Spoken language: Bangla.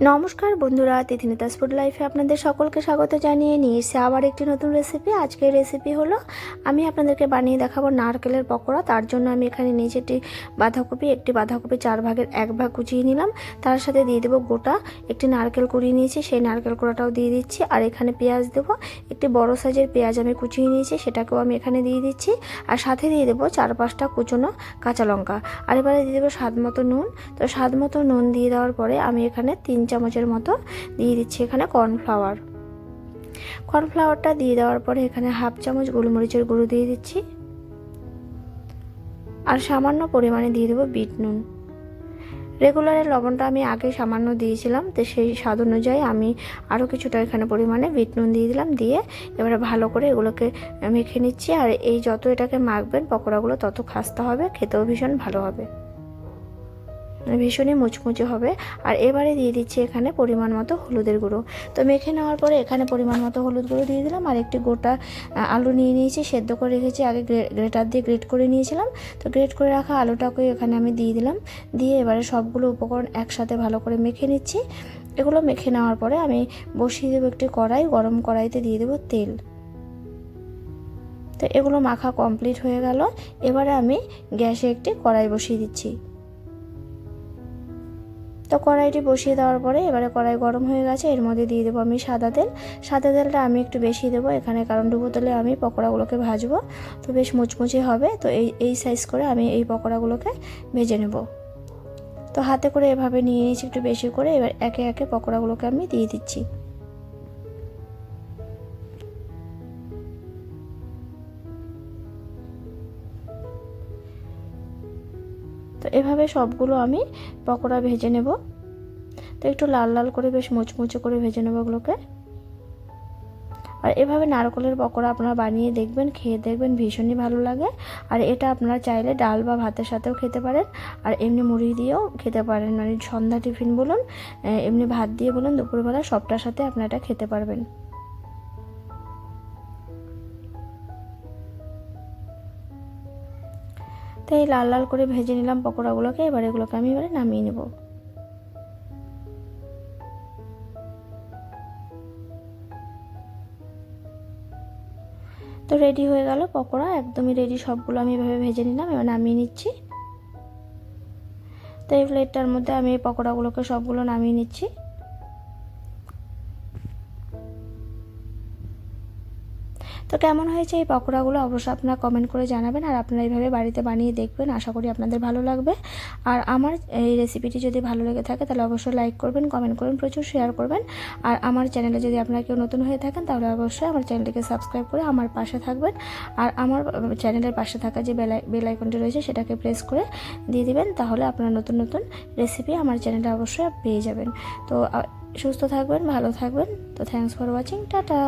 নমস্কার বন্ধুরা, তিথিনিতাস ফুড লাইফে আপনাদের সকলকে স্বাগত জানিয়ে নিয়ে এসে আবার একটি নতুন রেসিপি। আজকের রেসিপি হলো আমি আপনাদেরকে বানিয়ে দেখাবো নারকেলের পকোড়া। তার জন্য আমি এখানে নিয়েছি একটি বাঁধাকপি 4 ভাগের 1 ভাগ কুচিয়ে নিলাম। তার সাথে দিয়ে দেবো গোটা একটি নারকেল কুড়িয়ে নিয়েছি, সেই নারকেল কোড়াটাও দিয়ে দিচ্ছি। আর এখানে পেঁয়াজ দেবো, একটি বড় সাইজের পেঁয়াজ আমি কুচিয়ে নিয়েছি, সেটাকেও আমি এখানে দিয়ে দিচ্ছি। আর সাথে দিয়ে দেবো 4-5টা কুচনো কাঁচা লঙ্কা। আর এবারে দিয়ে দেবো স্বাদ মতো নুন। তো স্বাদ মতো নুন দিয়ে দেওয়ার পরে আমি এখানে 3 চামচের মতো দিয়ে দিচ্ছি এখানে কর্নফ্লাওয়ারটা দিয়ে দেওয়ার পরে এখানে 1/2 চামচ গোলমরিচের গুঁড়ো দিয়ে দিচ্ছি। আর সামান্য পরিমাণে দিয়ে দেবো বিট নুন। রেগুলারের লবণটা আমি আগে সামান্য দিয়েছিলাম, তো সেই স্বাদ অনুযায়ী আমি আরও কিছুটা এখানে পরিমাণে বিট নুন দিয়ে দিলাম। দিয়ে এবারে ভালো করে এগুলোকে মেখে নিচ্ছি। আর এই যত এটাকে মাখবেন পকোড়াগুলো তত খাস্তা হবে, খেতেও ভীষণ ভালো হবে, ভীষণই মুচমুচে হবে। আর এবারে দিয়ে দিচ্ছি এখানে পরিমাণ মতো হলুদের গুঁড়ো। তো মেখে নেওয়ার পরে এখানে পরিমাণ মতো হলুদ গুঁড়ো দিয়ে দিলাম। আর একটি গোটা আলু নিয়ে নিয়েছি, সেদ্ধ করে রেখেছি, আগে গ্রেটার দিয়ে গ্রেট করে নিয়েছিলাম। তো গ্রেট করে রাখা আলুটাকে এখানে আমি দিয়ে দিলাম। দিয়ে এবারে সবগুলো উপকরণ একসাথে ভালো করে মেখে নিচ্ছি। এগুলো মেখে নেওয়ার পরে আমি বসিয়ে দেবো একটি কড়াই। গরম কড়াইতে দিয়ে দেবো তেল। তো এগুলো মাখা কমপ্লিট হয়ে গেল। এবারে আমি গ্যাসে একটি কড়াই বসিয়ে দিচ্ছি। তো কড়াইটি বসিয়ে দেওয়ার পরে এবারে কড়াই গরম হয়ে গেছে, এর মধ্যে দিয়ে দেবো আমি সাদা তেল। সাদা তেলটা আমি একটু বেশি দেবো এখানে, কারণ ডুবো তেলে আমি পকোড়াগুলোকে ভাজবো, তো বেশ মুচমুচে হবে। তো এই সাইজ করে আমি এই পকোড়াগুলোকে ভেজে নেব। তো হাতে করে এভাবে নিয়ে নিচ্ছি একটু বেশি করে। এবার একে একে পকোড়াগুলোকে আমি দিয়ে দিচ্ছি। তো এভাবে সবগুলো আমি পকোড়া ভেজে নেব। তো একটু লাল লাল করে বেশ মুচমুচে করে ভেজে নেব এগুলোকে। আর এভাবে নারকেলের পকোড়া আপনারা বানিয়ে দেখবেন, খেয়ে দেখবেন, ভীষণই ভালো লাগে। আর এটা আপনারা চাইলে ডাল বা ভাতের সাথেও খেতে পারেন, আর এমনি মুড়ি দিয়েও খেতে পারেন। মানে সন্ধ্যা টিফিন বলুন, এমনি ভাত দিয়ে বলুন, দুপুরবেলা সবটার সাথে আপনারা এটা খেতে পারবেন। তো এই লাল লাল করে ভেজে নিলাম পকোড়াগুলোকে। এবার এগুলোকে আমি নামিয়ে নেব। তো রেডি হয়ে গেল পকোড়া, একদমই রেডি। সবগুলো আমি এভাবে ভেজে নিলাম, এবার নামিয়ে নিচ্ছি। তো এই প্লেটটার মধ্যে আমি এই পকোড়াগুলোকে সবগুলো নামিয়ে নিচ্ছি। তো কেমন হয়েছে এই পকোড়াগুলো অবশ্যই আপনারা কমেন্ট করে জানাবেন। আর আপনারা এইভাবে বাড়িতে বানিয়ে দেখবেন, আশা করি আপনাদের ভালো লাগবে। আর আমার এই রেসিপিটি যদি ভালো লেগে থাকে তাহলে অবশ্যই লাইক করবেন, কমেন্ট করবেন, প্রচুর শেয়ার করবেন। আর আমার চ্যানেলে যদি আপনারা কেউ নতুন হয়ে থাকেন তাহলে অবশ্যই আমার চ্যানেলটিকে সাবস্ক্রাইব করে আমার পাশে থাকবেন। আর আমার চ্যানেলের পাশে থাকা যে বেল আইকনটি রয়েছে সেটাকে প্রেস করে দিয়ে দিবেন, তাহলে আপনারা নতুন নতুন রেসিপি আমার চ্যানেলে অবশ্যই পেয়ে যাবেন। তো সুস্থ থাকবেন, ভালো থাকবেন। তো থ্যাঙ্কস ফর ওয়াচিং, টাটা।